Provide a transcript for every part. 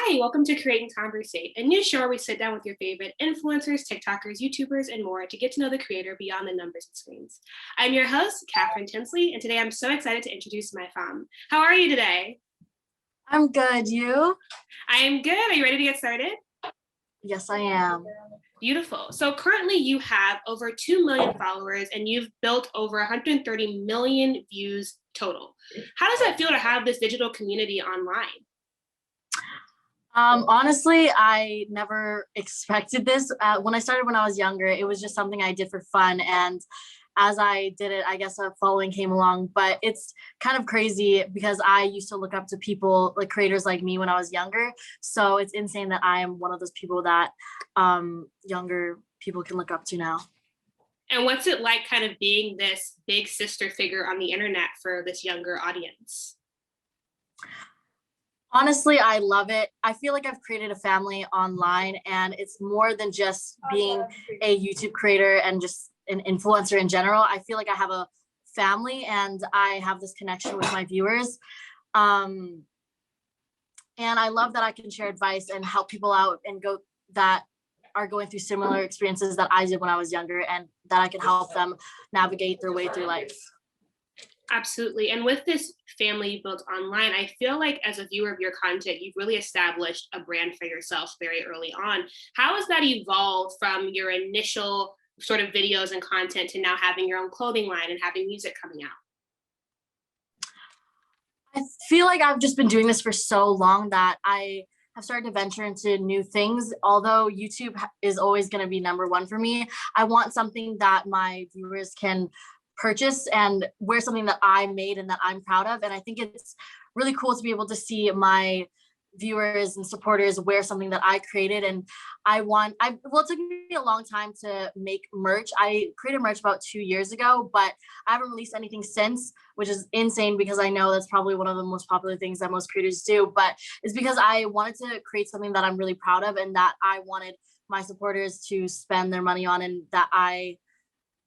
Hi, welcome to Creating Conversate, a new show where we sit down with your favorite influencers, TikTokers, YouTubers, and more to get to know the creator beyond the numbers and screens. I'm your host, Catherine Tinsley, and today I'm so excited to introduce my Pham. How are you today? I'm good. You? I am good. Are you ready to get started? Yes, I am. Beautiful. So currently you have over 2 million followers and you've built over 130 million views total. How does that feel to have this digital community online? Honestly, I never expected this. When I started when I was younger, it was just something I did for fun. And as I did it, I guess a following came along. But it's kind of crazy because I used to look up to people like creators like me when I was younger. So it's insane that I am one of those people that younger people can look up to now. And what's it like kind of being this big sister figure on the internet for this younger audience? Honestly, I love it. I feel like I've created a family online, and it's more than just being a YouTube creator and just an influencer in general. I feel like I have a family and I have this connection with my viewers. Um, and I love that I can share advice and help people out and go that are going through similar experiences that I did when I was younger, and that I can help them navigate their way through life. Absolutely. And with this family you built online, I feel like as a viewer of your content, you've really established a brand for yourself very early on. How has that evolved from your initial sort of videos and content to now having your own clothing line and having music coming out? I feel like I've just been doing this for so long that I have started to venture into new things. Although YouTube is always going to be number one for me, I want something that my viewers can purchase and wear, something that I made and that I'm proud of. And I think it's really cool to be able to see my viewers and supporters wear something that I created. And well, it took me a long time to make merch. I created merch about 2 years ago, but I haven't released anything since, which is insane because I know that's probably one of the most popular things that most creators do. But it's because I wanted to create something that I'm really proud of and that I wanted my supporters to spend their money on, and that I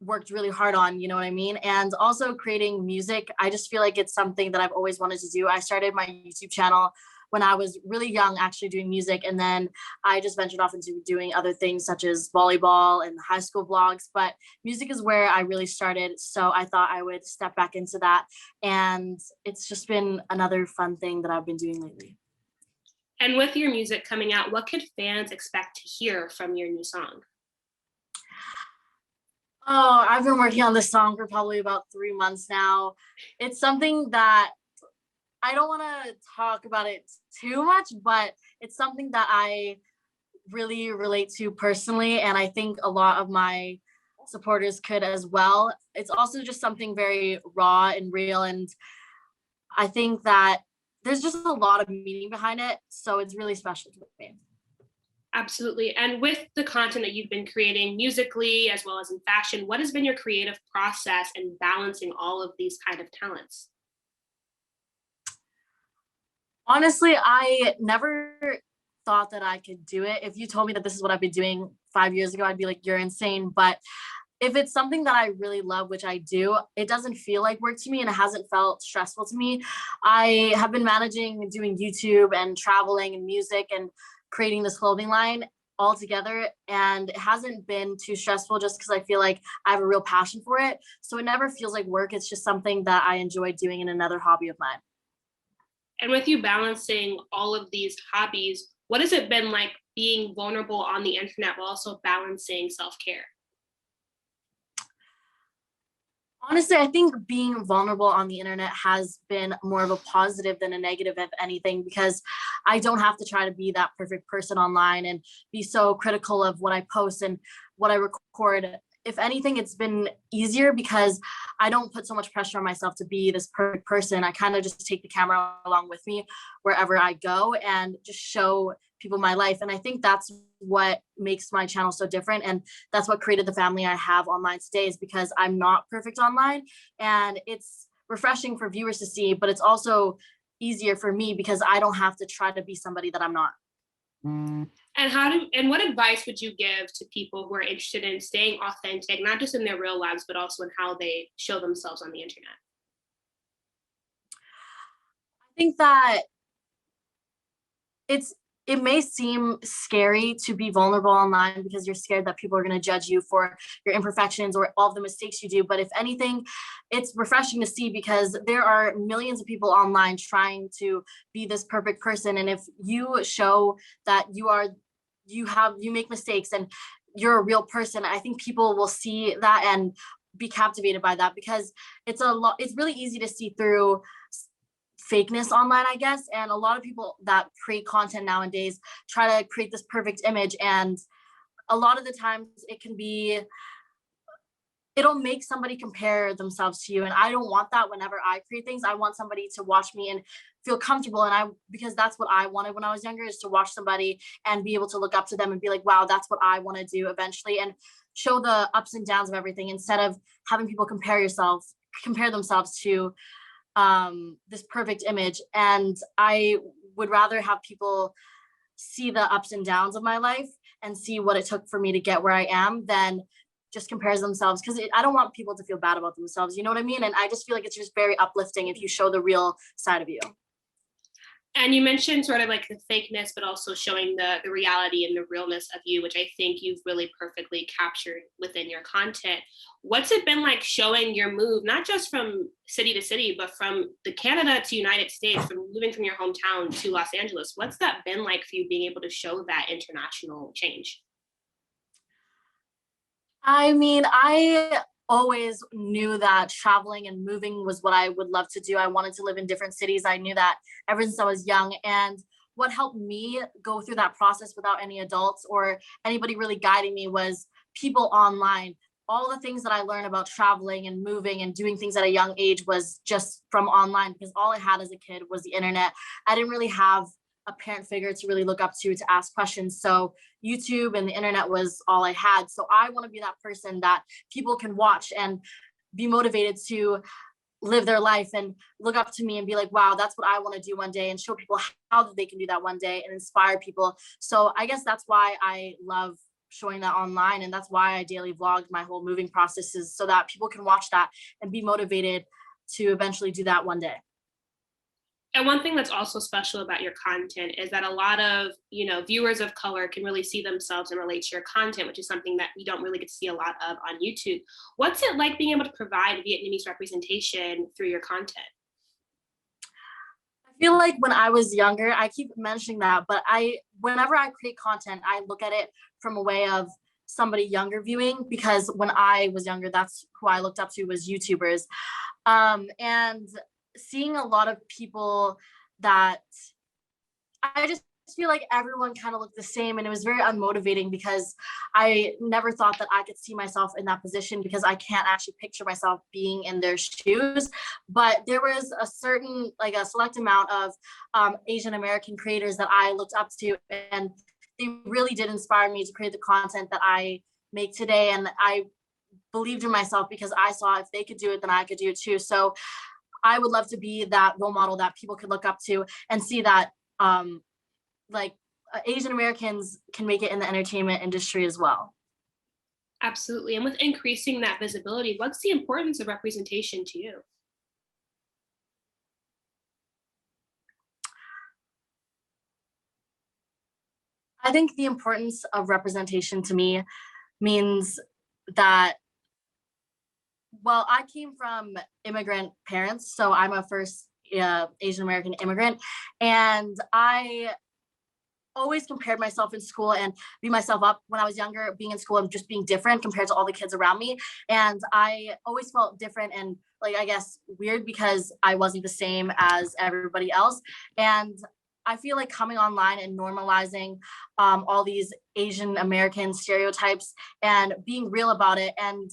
worked really hard on, you know what I mean? And also creating music, I just feel like it's something that I've always wanted to do. I started my YouTube channel when I was really young, actually doing music. And then I just ventured off into doing other things such as volleyball and high school vlogs. But music is where I really started. So I thought I would step back into that. And it's just been another fun thing that I've been doing lately. And with your music coming out, what could fans expect to hear from your new song? Oh, I've been working on this song for probably about 3 months now. It's something that I don't want to talk about it too much, but it's something that I really relate to personally. And I think a lot of my supporters could as well. It's also just something very raw and real. And I think that there's just a lot of meaning behind it. So it's really special to me. Absolutely. And with the content that you've been creating musically as well as in fashion, what has been your creative process in balancing all of these kind of talents? Honestly, I never thought that I could do it. If you told me that this is what I've been doing 5 years ago, I'd be like, you're insane. But if it's something that I really love, which I do, it doesn't feel like work to me and it hasn't felt stressful to me. I have been managing and doing YouTube and traveling and music and creating this clothing line all together, and it hasn't been too stressful just because I feel like I have a real passion for it. So it never feels like work. It's just something that I enjoy doing and another hobby of mine. And with you balancing all of these hobbies, what has it been like being vulnerable on the internet while also balancing self-care? Honestly, I think being vulnerable on the internet has been more of a positive than a negative, if anything, because I don't have to try to be that perfect person online and be so critical of what I post and what I record. If anything, it's been easier because I don't put so much pressure on myself to be this perfect person. I kind of just take the camera along with me wherever I go and just show people my life. And I think that's what makes my channel so different. And that's what created the family I have online today, is because I'm not perfect online. And it's refreshing for viewers to see, but it's also easier for me because I don't have to try to be somebody that I'm not. And what advice would you give to people who are interested in staying authentic, not just in their real lives, but also in how they show themselves on the internet? I think that it's it may seem scary to be vulnerable online because you're scared that people are going to judge you for your imperfections or all of the mistakes you do. But if anything, it's refreshing to see because there are millions of people online trying to be this perfect person. And if you show that you make mistakes and you're a real person, I think people will see that and be captivated by that because it's really easy to see through fakeness online, I guess. And a lot of people that create content nowadays try to create this perfect image. And a lot of the times it'll make somebody compare themselves to you. And I don't want that whenever I create things. I want somebody to watch me and feel comfortable. Because that's what I wanted when I was younger, is to watch somebody and be able to look up to them and be like, wow, that's what I want to do eventually. And show the ups and downs of everything instead of having people compare themselves to this perfect image. And I would rather have people see the ups and downs of my life and see what it took for me to get where I am than just compares themselves, because I don't want people to feel bad about themselves, you know what I mean? And I just feel like it's just very uplifting if you show the real side of you. And you mentioned sort of like the fakeness, but also showing the reality and the realness of you, which I think you've really perfectly captured within your content. What's it been like showing your move, not just from city to city, but from the Canada to United States, from moving from your hometown to Los Angeles? What's that been like for you being able to show that international change? I mean, I always knew that traveling and moving was what I would love to do. I wanted to live in different cities. I knew that ever since I was young. And what helped me go through that process without any adults or anybody really guiding me was people online. All the things that I learned about traveling and moving and doing things at a young age was just from online, because all I had as a kid was the internet. I didn't really have a parent figure to really look up to ask questions. So YouTube and the internet was all I had. So I want to be that person that people can watch and be motivated to live their life and look up to me and be like, wow, that's what I want to do one day, and show people how they can do that one day and inspire people. So I guess that's why I love showing that online. And that's why I daily vlogged my whole moving process, is so that people can watch that and be motivated to eventually do that one day. And one thing that's also special about your content is that a lot of, viewers of color can really see themselves and relate to your content, which is something that we don't really get to see a lot of on YouTube. What's it like being able to provide Vietnamese representation through your content? I feel like when I was younger, I keep mentioning that, but whenever I create content, I look at it from a way of somebody younger viewing, because when I was younger, that's who I looked up to, was YouTubers. And seeing a lot of people that I just feel like everyone kind of looked the same, and it was very unmotivating because I never thought that I could see myself in that position, because I can't actually picture myself being in their shoes. But there was a select amount of Asian American creators that I looked up to, and they really did inspire me to create the content that I make today. And I believed in myself because I saw if they could do it, then I could do it too. So I would love to be that role model that people could look up to and see that Asian Americans can make it in the entertainment industry as well. Absolutely. And with increasing that visibility, what's the importance of representation to you? I think the importance of representation to me means that, well, I came from immigrant parents, so I'm a first Asian American immigrant, and I always compared myself in school and beat myself up when I was younger, being in school and just being different compared to all the kids around me. And I always felt different and I guess weird, because I wasn't the same as everybody else. And I feel like coming online and normalizing all these Asian American stereotypes and being real about it. And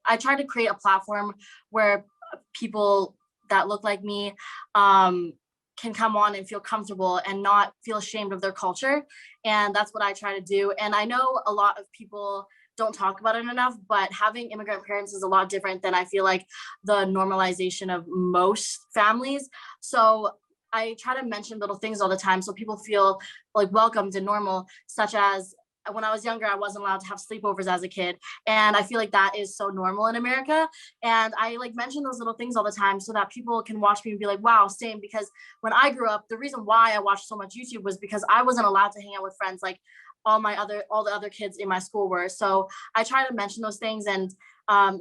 I try to create a platform where people that look like me can come on and feel comfortable and not feel ashamed of their culture. And that's what I try to do. And I know a lot of people don't talk about it enough, but having immigrant parents is a lot different than I feel like the normalization of most families. So I try to mention little things all the time so people feel like welcomed and normal, such as when I was younger, I wasn't allowed to have sleepovers as a kid. And I feel like that is so normal in America. And I like mention those little things all the time so that people can watch me and be like, wow, same. Because when I grew up, the reason why I watched so much YouTube was because I wasn't allowed to hang out with friends like all the other kids in my school were. So I try to mention those things and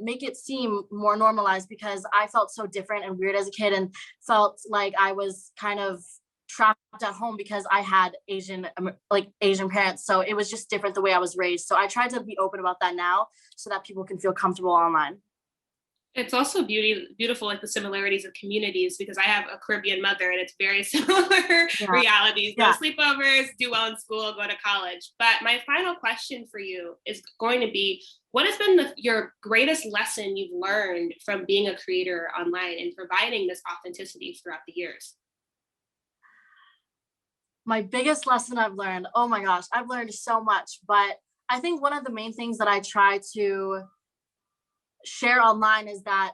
make it seem more normalized, because I felt so different and weird as a kid and felt like I was kind of trapped at home because I had Asian parents. So it was just different the way I was raised. So I try to be open about that now so that people can feel comfortable online. It's also beautiful, like the similarities of communities, because I have a Caribbean mother and it's very similar Yeah. realities. No Yeah. sleepovers, do well in school, go to college. But my final question for you is going to be, what has been your greatest lesson you've learned from being a creator online and providing this authenticity throughout the years? My biggest lesson I've learned, oh my gosh, I've learned so much, but I think one of the main things that I try to share online is that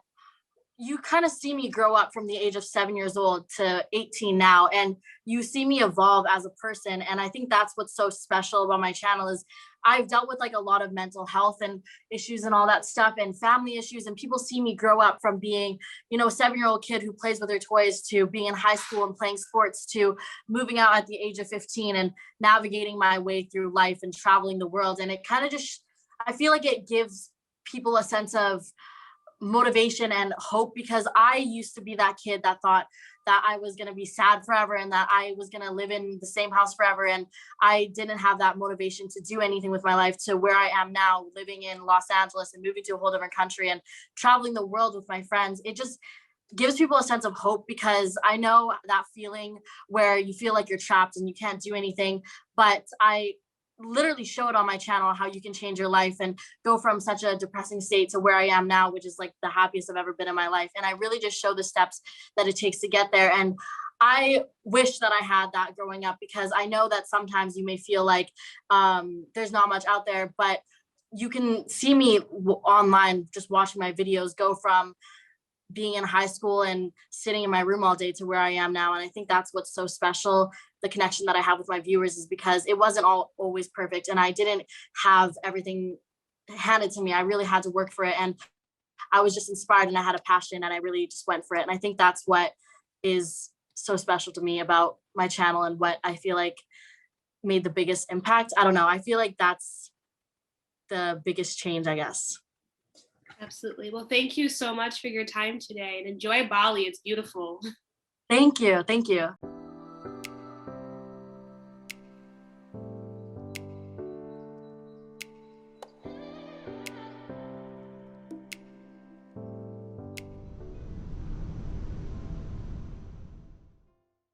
you kind of see me grow up from the age of 7 years old to 18 now, and you see me evolve as a person. And I think that's what's so special about my channel is I've dealt with like a lot of mental health and issues and all that stuff and family issues, and people see me grow up from being, a 7-year-old kid who plays with her toys to being in high school and playing sports to moving out at the age of 15 and navigating my way through life and traveling the world. And it kind of just, I feel like it gives people a sense of motivation and hope, because I used to be that kid that thought that I was going to be sad forever and that I was going to live in the same house forever, and I didn't have that motivation to do anything with my life, to where I am now, living in Los Angeles and moving to a whole different country and traveling the world with my friends. It just gives people a sense of hope, because I know that feeling where you feel like you're trapped and you can't do anything, but I literally show it on my channel how you can change your life and go from such a depressing state to where I am now, which is like the happiest I've ever been in my life. And I really just show the steps that it takes to get there. And I wish that I had that growing up, because I know that sometimes you may feel like there's not much out there, but you can see me online just watching my videos go from being in high school and sitting in my room all day to where I am now. And I think that's what's so special. The connection that I have with my viewers is because it wasn't always perfect, and I didn't have everything handed to me. I really had to work for it, and I was just inspired and I had a passion and I really just went for it. And I think that's what is so special to me about my channel and what I feel like made the biggest impact. I don't know. I feel like that's the biggest change, I guess. Absolutely. Well, thank you so much for your time today and enjoy Bali. It's beautiful. Thank you. Thank you.